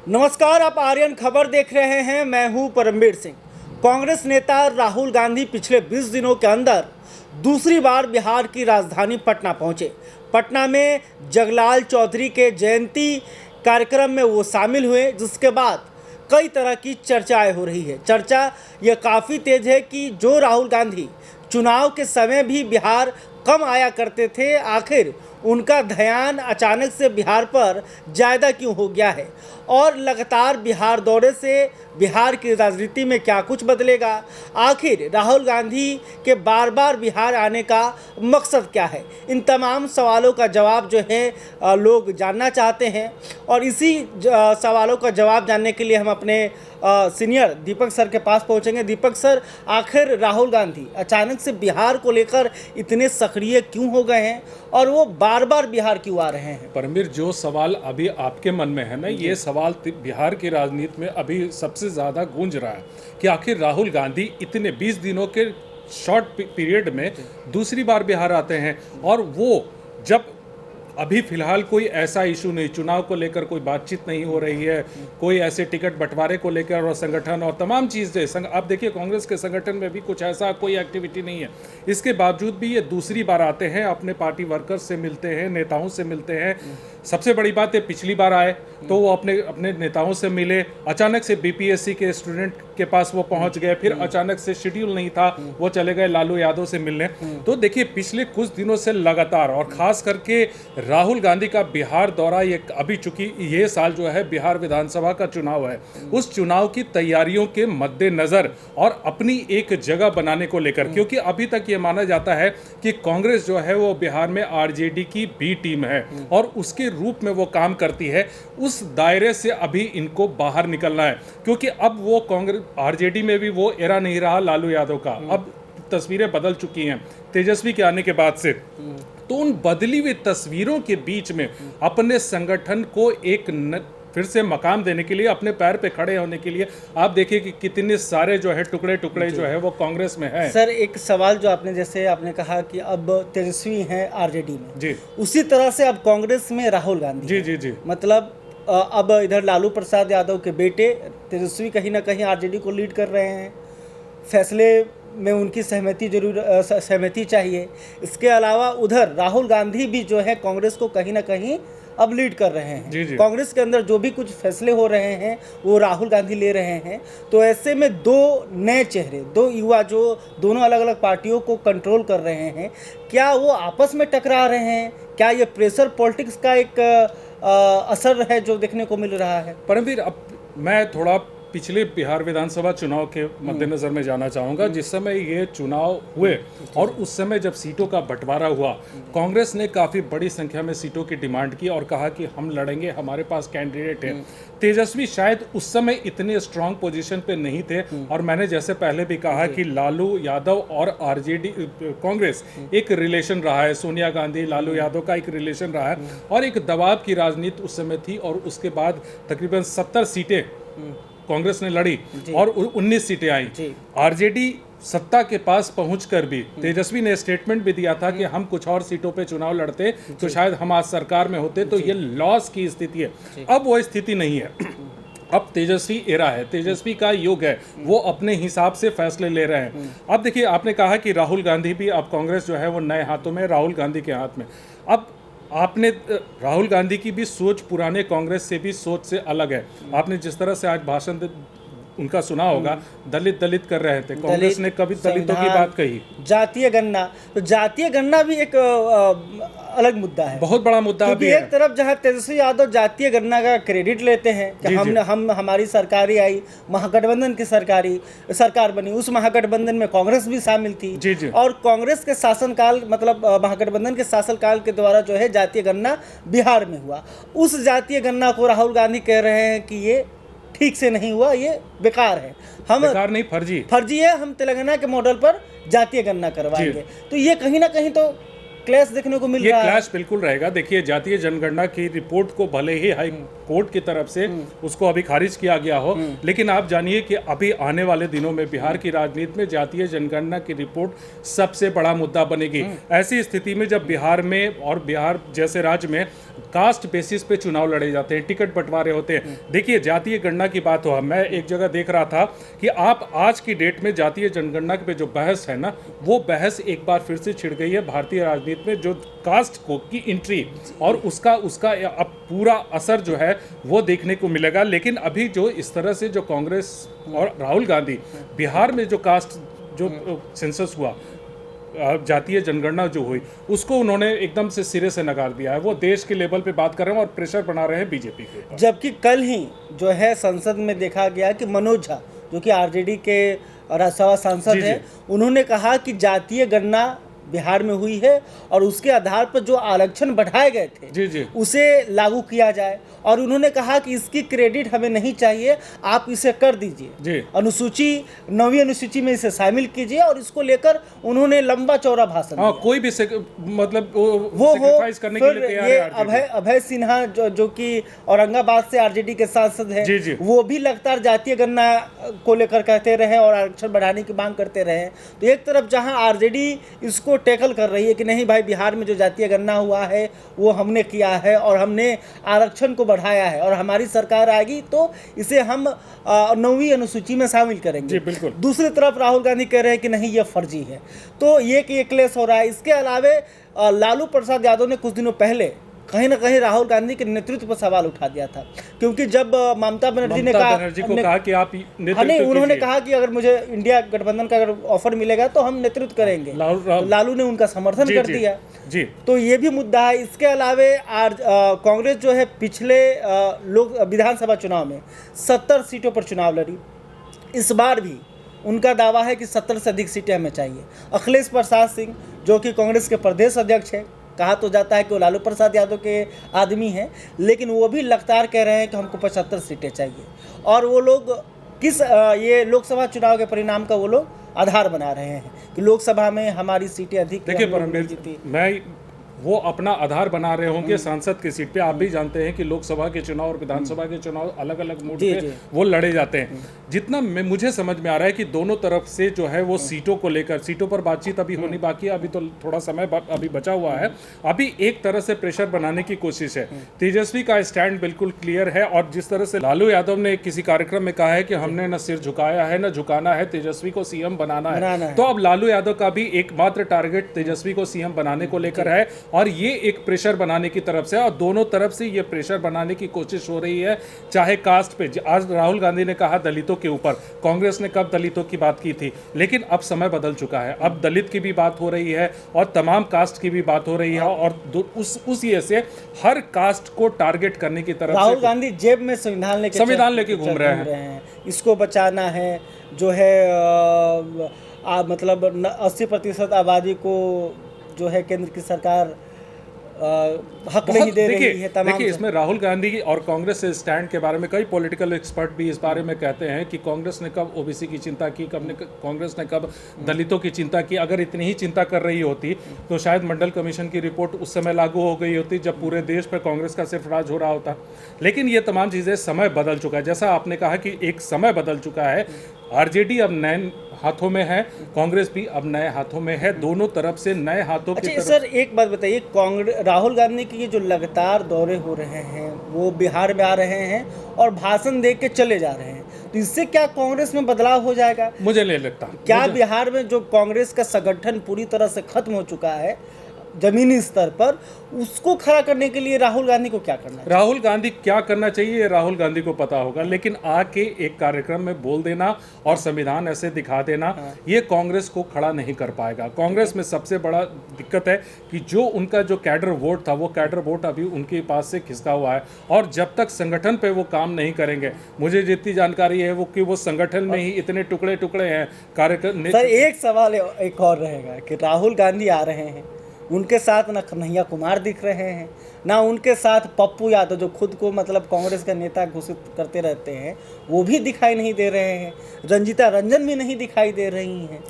नमस्कार, आप आर्यन खबर देख रहे हैं। मैं हूं परमवीर सिंह। कांग्रेस नेता राहुल गांधी पिछले 20 दिनों के अंदर दूसरी बार बिहार की राजधानी पटना पहुंचे। पटना में जगलाल चौधरी के जयंती कार्यक्रम में वो शामिल हुए, जिसके बाद कई तरह की चर्चाएं हो रही है। चर्चा ये काफ़ी तेज है कि जो राहुल गांधी चुनाव के समय भी बिहार कम आया करते थे, आखिर उनका ध्यान अचानक से बिहार पर ज़्यादा क्यों हो गया है और लगातार बिहार दौरे से बिहार की राजनीति में क्या कुछ बदलेगा। आखिर राहुल गांधी के बार बार बिहार आने का मकसद क्या है। इन तमाम सवालों का जवाब जो है लोग जानना चाहते हैं और इसी सवालों का जवाब जानने के लिए हम अपने सीनियर दीपक सर के पास पहुंचेंगे। दीपक सर, आखिर राहुल गांधी अचानक से बिहार को लेकर इतने सक्रिय क्यों हो गए हैं और वो बार बार बिहार क्यों आ रहे हैं? परमवीर, जो सवाल अभी आपके मन में है ना, ये सवाल बिहार की राजनीति में अभी सबसे ज़्यादा गूंज रहा है कि आखिर राहुल गांधी इतने 20 दिनों के शॉर्ट पीरियड में दूसरी बार बिहार आते हैं। और वो जब अभी फिलहाल कोई ऐसा इशू नहीं, चुनाव को लेकर कोई बातचीत नहीं हो रही है, कोई ऐसे टिकट बंटवारे को लेकर और संगठन और तमाम चीज़ें आप देखिए, कांग्रेस के संगठन में भी कुछ ऐसा कोई एक्टिविटी नहीं है। इसके बावजूद भी ये दूसरी बार आते हैं, अपने पार्टी वर्कर्स से मिलते हैं, नेताओं से मिलते हैं। सबसे बड़ी बात है, पिछली बार आए तो वो अपने नेताओं से मिले, अचानक से बीपीएससी के स्टूडेंट के पास वो पहुंच गए, फिर अचानक से शेड्यूल नहीं था, वो चले गए लालू यादव से मिलने। तो देखिए, पिछले कुछ दिनों से लगातार और खास करके राहुल गांधी का बिहार दौरा, ये अभी चूंकि ये साल जो है बिहार विधानसभा का चुनाव है, उस चुनाव की तैयारियों के मद्देनजर और अपनी एक जगह बनाने को लेकर, क्योंकि अभी तक ये माना जाता है कि कांग्रेस जो है वो बिहार में आरजेडी की बी टीम है और उसके रूप में वो काम करती है। उस दायरे से अभी इनको बाहर निकलना है, क्योंकि अब वो कांग्रेस आरजेडी में भी वो एरा नहीं रहा लालू यादव का। अब तस्वीरें बदल चुकी हैं तेजस्वी के आने के बाद से। तो उन बदली हुई तस्वीरों के बीच में अपने संगठन को फिर से मकाम देने के लिए, अपने पैर पे खड़े होने के लिए, आप देखिए कि कितने सारे जो है टुकड़े जो है वो कांग्रेस में है। सर, एक सवाल जो जैसे आपने कहा कि अब तेजस्वी हैं आरजेडी में, जी, उसी तरह से अब कांग्रेस में राहुल गांधी। जी जी जी, मतलब अब इधर लालू प्रसाद यादव के बेटे तेजस्वी कहीं ना कहीं आरजेडी को लीड कर रहे हैं। फैसले में उनकी सहमति चाहिए। इसके अलावा उधर राहुल गांधी भी जो है कांग्रेस को कहीं ना कहीं अब लीड कर रहे हैं। जी जी। कांग्रेस के अंदर जो भी कुछ फैसले हो रहे हैं वो राहुल गांधी ले रहे हैं। तो ऐसे में दो नए चेहरे, दो युवा जो दोनों अलग अलग पार्टियों को कंट्रोल कर रहे हैं, क्या वो आपस में टकरा रहे हैं? क्या ये प्रेशर पॉलिटिक्स का एक असर है जो देखने को मिल रहा है? परमवीर, अब मैं थोड़ा पिछले बिहार विधानसभा चुनाव के मद्देनजर में जाना चाहूँगा। जिस समय ये चुनाव हुए और उस समय जब सीटों का बंटवारा हुआ, कांग्रेस ने काफ़ी बड़ी संख्या में सीटों की डिमांड की और कहा कि हम लड़ेंगे, हमारे पास कैंडिडेट है। तेजस्वी शायद उस समय इतने स्ट्रांग पोजीशन पे नहीं थे और मैंने जैसे पहले भी कहा कि लालू यादव और आरजेडी कांग्रेस एक रिलेशन रहा है, सोनिया गांधी लालू यादव का एक रिलेशन रहा है और एक दबाव की राजनीति उस समय थी। और उसके बाद तकरीबन 70 सीटें कांग्रेस ने लड़ी और 19 सीटें आई। आरजेडी सत्ता के पास पहुंचकर भी तेजस्वी ने स्टेटमेंट भी दिया था कि हम कुछ और सीटों पे चुनाव लड़ते तो शायद हम आज सरकार में होते। तो ये लॉस की स्थिति है। अब वो स्थिति नहीं है। अब तेजस्वी एरा है, तेजस्वी का युग है, वो अपने हिसाब से फैसले ले रहे हैं। अब देखिए, आपने कहा कि राहुल गांधी भी, अब कांग्रेस जो है वो नए हाथों में, राहुल गांधी के हाथ में। अब आपने राहुल गांधी की भी सोच पुराने कांग्रेस से भी सोच से अलग है। आपने जिस तरह से आज भाषण उनका सुना होगा, दलित कर रहे थे, कांग्रेस ने कभी दलितों की बात कही। जातीय गणना, तो जातीय गणना भी एक अलग मुद्दा है, बहुत बड़ा मुद्दा। क्योंकि एक तरफ जहां तेजस्वी यादव जातीय गणना का क्रेडिट लेते हैं कि हमारी सरकारी आई, महागठबंधन की सरकार बनी, उस महागठबंधन में कांग्रेस भी शामिल थी और कांग्रेस के शासनकाल, मतलब महागठबंधन के शासनकाल के द्वारा जो है जातीय गणना बिहार में हुआ। उस जातीय गणना को राहुल गांधी कह रहे हैं कि ये ठीक से नहीं हुआ, ये बेकार है, बेकार नहीं, फर्जी है, हम तेलंगाना के मॉडल पर जातीय गणना करवाएंगे। तो ये कहीं ना कहीं तो क्लैश देखने को मिल रहा है। ये क्लैश बिल्कुल रहेगा। देखिए, जातीय जनगणना की रिपोर्ट को भले ही हाई कोर्ट की तरफ से उसको अभी खारिज किया गया हो, लेकिन आप जानिए कि अभी आने वाले दिनों में बिहार की राजनीति में जातीय जनगणना की रिपोर्ट सबसे बड़ा मुद्दा बनेगी। ऐसी स्थिति में जब बिहार में और बिहार जैसे राज्य में कास्ट बेसिस पे चुनाव लड़े जाते हैं, टिकट बंटवारे होते हैं। देखिए, जातीय गणना की बात हो, मैं एक जगह देख रहा था कि आप आज की डेट में जातीय जनगणना पे जो बहस है ना, वो बहस एक बार फिर से छिड़ गई है भारतीय राजनीति में। जो कास्ट को की एंट्री और उसका अब पूरा असर जो है वो देखने को मिलेगा। लेकिन अभी जो इस तरह से जो कांग्रेस और राहुल गांधी बिहार में जो कास्ट जो सेंसस हुआ, जातीय जनगणना जो हुई, उसको उन्होंने एकदम से सिरे से नकार दिया है। वो देश के लेवल पे बात कर रहे हैं और प्रेशर बना रहे हैं बीजेपी के ऊपर। जबकि कल ही जो है संसद में देखा गया कि मनोज झा, जो कि आरजेडी के राज्यसभा सांसद हैं, उन्होंने कहा कि जातीय गणना बिहार में हुई है और उसके आधार पर जो आरक्षण बढ़ाए गए थे उसे लागू किया जाए। और उन्होंने कहा कि इसकी क्रेडिट हमें नहीं चाहिए, आप इसे कर दीजिए, अनुसूची 9वीं अनुसूची में इसे शामिल कीजिए। और इसको लेकर उन्होंने लंबा चौड़ा भाषण दिया। कोई भी मतलब वो सैक्रिफाइस करने के लिए तैयार है। अभय सिन्हा जो कि औरंगाबाद से आरजेडी के सांसद हैं, वो भी लगातार जातीय गणना को लेकर कहते रहे और आरक्षण बढ़ाने की मांग करते रहे। तो एक तरफ जहां आरजेडी इसको टैकल कर रही है कि नहीं भाई, बिहार में जो जातीय गणना हुआ है वो हमने किया है और हमने आरक्षण को बढ़ाया है और हमारी सरकार आएगी तो इसे हम 9वीं अनुसूची में शामिल करेंगे। बिल्कुल। दूसरी तरफ राहुल गांधी कह रहे हैं कि नहीं, ये फर्जी है। तो ये क्लेश हो रहा है। इसके अलावे लालू प्रसाद यादव ने कुछ दिनों पहले कहीं ना कहीं राहुल गांधी के नेतृत्व पर सवाल उठा दिया था, क्योंकि जब ममता बनर्जी ने कहा कि आप उन्होंने कहा कि अगर मुझे इंडिया गठबंधन का अगर ऑफर मिलेगा तो हम नेतृत्व करेंगे, तो लालू ने उनका समर्थन कर दिया। तो ये भी मुद्दा है। इसके अलावे कांग्रेस जो है पिछले विधानसभा चुनाव में 70 सीटों पर चुनाव लड़ी। इस बार भी उनका दावा है कि 70 से अधिक सीटें हमें चाहिए। अखिलेश प्रसाद सिंह, जो कि कांग्रेस के प्रदेश अध्यक्ष हैं, कहा तो जाता है कि वो लालू प्रसाद यादव के आदमी हैं, लेकिन वो भी लगातार कह रहे हैं कि हमको 75 सीटें चाहिए। और वो लोग ये लोकसभा चुनाव के परिणाम का वो लोग आधार बना रहे हैं कि लोकसभा में हमारी सीटें अधिक। देखिए, मैं वो अपना आधार बना रहे होंगे सांसद की सीट पे। आप भी जानते हैं कि लोकसभा के चुनाव और विधानसभा के चुनाव अलग अलग मोड पे वो लड़े जाते हैं। जितना मुझे समझ में आ रहा है कि दोनों तरफ से जो है वो सीटों को लेकर, सीटों पर बातचीत अभी होनी बाकी है, अभी तो थोड़ा समय अभी बचा हुआ है। अभी एक तरह से प्रेशर बनाने की कोशिश है। तेजस्वी का स्टैंड बिल्कुल क्लियर है और जिस तरह से लालू यादव ने किसी कार्यक्रम में कहा है कि हमने न सिर झुकाया है न झुकाना है, तेजस्वी को सीएम बनाना है, तो अब लालू यादव का भी एकमात्र टारगेट तेजस्वी को सीएम बनाने को लेकर है और ये एक प्रेशर बनाने की तरफ से, और दोनों तरफ से ये प्रेशर बनाने की कोशिश हो रही है। चाहे कास्ट पे, आज राहुल गांधी ने कहा दलितों के ऊपर, कांग्रेस ने कब दलितों की बात की थी, लेकिन अब समय बदल चुका है। अब दलित की भी बात हो रही है और तमाम कास्ट की भी बात हो रही है और उस ये से हर कास्ट को टारगेट करने की तरफ राहुल गांधी जेब में संविधान लेके घूम रहे हैं। इसको बचाना है, जो है मतलब 80% आबादी को जो है केंद्र की सरकार हक नहीं दे रही है। देखिए, इसमें राहुल गांधी और कांग्रेस से स्टैंड के बारे में कई पॉलिटिकल एक्सपर्ट भी इस बारे में कहते हैं कि कांग्रेस ने कब ओबीसी की चिंता की, कांग्रेस ने कब दलितों की चिंता की। अगर इतनी ही चिंता कर रही होती तो शायद मंडल कमीशन की रिपोर्ट उस समय लागू हो गई होती जब पूरे देश पर कांग्रेस का सिर्फ राज हो रहा होता। लेकिन ये तमाम चीज़ें, समय बदल चुका है। जैसा आपने कहा कि एक समय बदल चुका है। आरजेडी अब नए हाथों में है, कांग्रेस भी अब नए हाथों में है, दोनों तरफ से नए हाथों की तरफ। सर एक बात बताइए, राहुल गांधी के ये जो लगातार दौरे हो रहे हैं, वो बिहार में आ रहे हैं और भाषण दे के चले जा रहे हैं, तो इससे क्या कांग्रेस में बदलाव हो जाएगा? मुझे नहीं लगता। क्या बिहार में जो कांग्रेस का संगठन पूरी तरह से खत्म हो चुका है जमीनी स्तर पर, उसको खड़ा करने के लिए राहुल गांधी को क्या करना चाहिए? राहुल गांधी क्या करना चाहिए राहुल गांधी को पता होगा, लेकिन आके एक कार्यक्रम में बोल देना और संविधान ऐसे दिखा देना, ये कांग्रेस को खड़ा नहीं कर पाएगा। कांग्रेस में सबसे बड़ा दिक्कत है कि जो उनका जो कैडर वोट था, वो कैडर वोट अभी उनके पास से खिसका हुआ है और जब तक संगठन पे वो काम नहीं करेंगे, मुझे जितनी जानकारी है वो कि वो संगठन में ही इतने टुकड़े टुकड़े हैं कार्यक्रम। सर एक सवाल एक और रहेगा कि राहुल गांधी आ रहे हैं, उनके साथ ना कन्हैया कुमार दिख रहे हैं, ना उनके साथ पप्पू यादव जो खुद को मतलब कांग्रेस का नेता घोषित करते रहते हैं, वो भी दिखाई नहीं दे रहे हैं, रंजीता रंजन भी नहीं दिखाई दे रही हैं।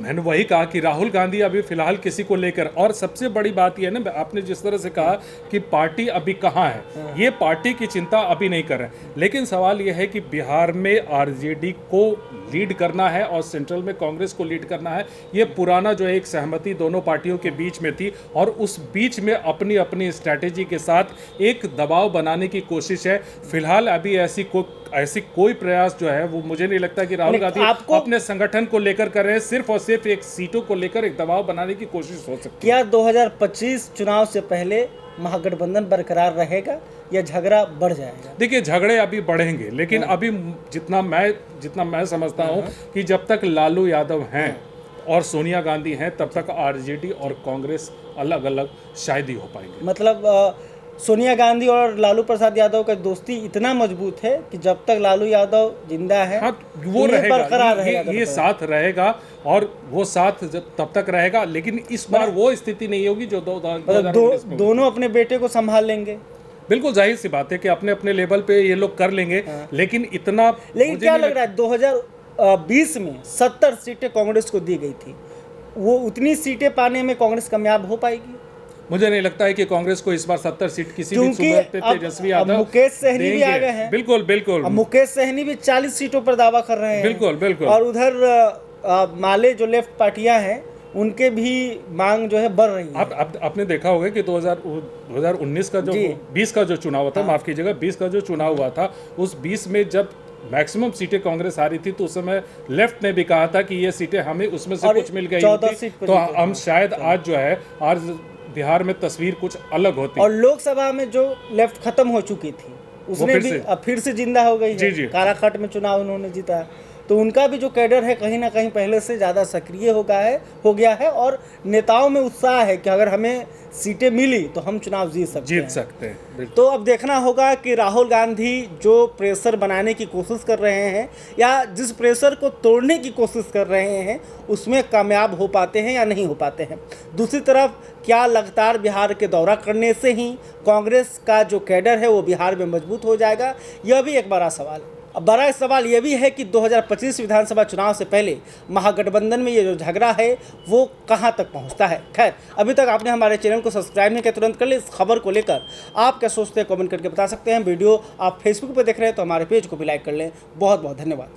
मैंने वही कहा कि राहुल गांधी अभी फिलहाल किसी को लेकर, और सबसे बड़ी बात यह है ना, आपने जिस तरह से कहा कि पार्टी अभी कहाँ है, ये पार्टी की चिंता अभी नहीं कर रहे हैं। लेकिन सवाल यह है कि बिहार में आरजेडी को लीड करना है और सेंट्रल में कांग्रेस को लीड करना है। ये पुराना जो है एक सहमति दोनों पार्टियों के बीच में थी, और उस बीच में अपनी अपनी स्ट्रैटेजी के साथ एक दबाव बनाने की कोशिश है। फिलहाल अभी ऐसी कोई प्रयास जो है वो मुझे नहीं लगता कि राहुल गांधी अपने संगठन को लेकर कर रहे हैं। सिर्फ और सिर्फ एक सीटों को लेकर एक दबाव बनाने की कोशिश हो सकती है। क्या 2025 चुनाव से पहले महागठबंधन बरकरार रहेगा या झगड़ा बढ़ जाएगा? देखिए, झगड़े अभी बढ़ेंगे, लेकिन अभी जितना मैं समझता हूं कि जब तक लालू यादव हैं और सोनिया गांधी हैं, तब तक आरजेडी और कांग्रेस अलग अलग शायद ही हो पाएंगे। मतलब सोनिया गांधी और लालू प्रसाद यादव का दोस्ती इतना मजबूत है कि जब तक लालू यादव जिंदा है, हाँ, वो रहेगा, बरकरार रहेगा, ये साथ रहेगा, और वो साथ तब तक रहेगा। लेकिन इस बार वो स्थिति नहीं होगी जो दोनों अपने बेटे को संभाल लेंगे। बिल्कुल जाहिर सी बात है कि अपने अपने लेवल पे ये लोग कर लेंगे। लेकिन क्या लग रहा है 2020 में 70 सीटें कांग्रेस को दी गई थी, वो उतनी सीटें पाने में कांग्रेस कामयाब हो पाएगी? मुझे नहीं लगता है कि कांग्रेस को इस बार 70 सीट किसी भी सूबे पे तेजस्वी यादव मुकेश सहनी भी आ गए हैं। बिल्कुल मुकेश सहनी भी 40 सीटों पर दावा कर रहे हैं। बिल्कुल। और उधर माले जो लेफ्ट पार्टियां हैं उनके भी मांग जो है बढ़ रही है। आपने देखा होगा कि 2019 का जो 20 का जो चुनाव था, माफ कीजिएगा, 20 का जो चुनाव हुआ था, उस 20 में जब मैक्सिमम सीटें कांग्रेस आ रही थी, तो उस समय लेफ्ट ने भी कहा था कि ये सीटें हमें उसमें से कुछ मिल गई होती, तो हम शायद आज जो है बिहार में तस्वीर कुछ अलग होती। और लोकसभा में जो लेफ्ट खत्म हो चुकी थी, उसने भी फिर से जिंदा हो गई है। काराखट में चुनाव उन्होंने जीता, तो उनका भी जो कैडर है कहीं ना कहीं पहले से ज़्यादा सक्रिय हो गया है और नेताओं में उत्साह है कि अगर हमें सीटें मिली तो हम चुनाव जीत सकते हैं। तो अब देखना होगा कि राहुल गांधी जो प्रेशर बनाने की कोशिश कर रहे हैं या जिस प्रेशर को तोड़ने की कोशिश कर रहे हैं उसमें कामयाब हो पाते हैं या नहीं हो पाते हैं। दूसरी तरफ क्या लगातार बिहार के दौरा करने से ही कांग्रेस का जो कैडर है वो बिहार में मजबूत हो जाएगा, यह भी एक बड़ा सवाल है। अब बड़ा सवाल यह भी है कि 2025 विधानसभा चुनाव से पहले महागठबंधन में ये जो झगड़ा है वो कहां तक पहुंचता है। खैर, अभी तक आपने हमारे चैनल को सब्सक्राइब नहीं किया, तुरंत कर ले। इस खबर को लेकर आप क्या सोचते हैं कमेंट करके बता सकते हैं। वीडियो आप फेसबुक पर देख रहे हैं तो हमारे पेज को भी लाइक कर लें। बहुत बहुत धन्यवाद।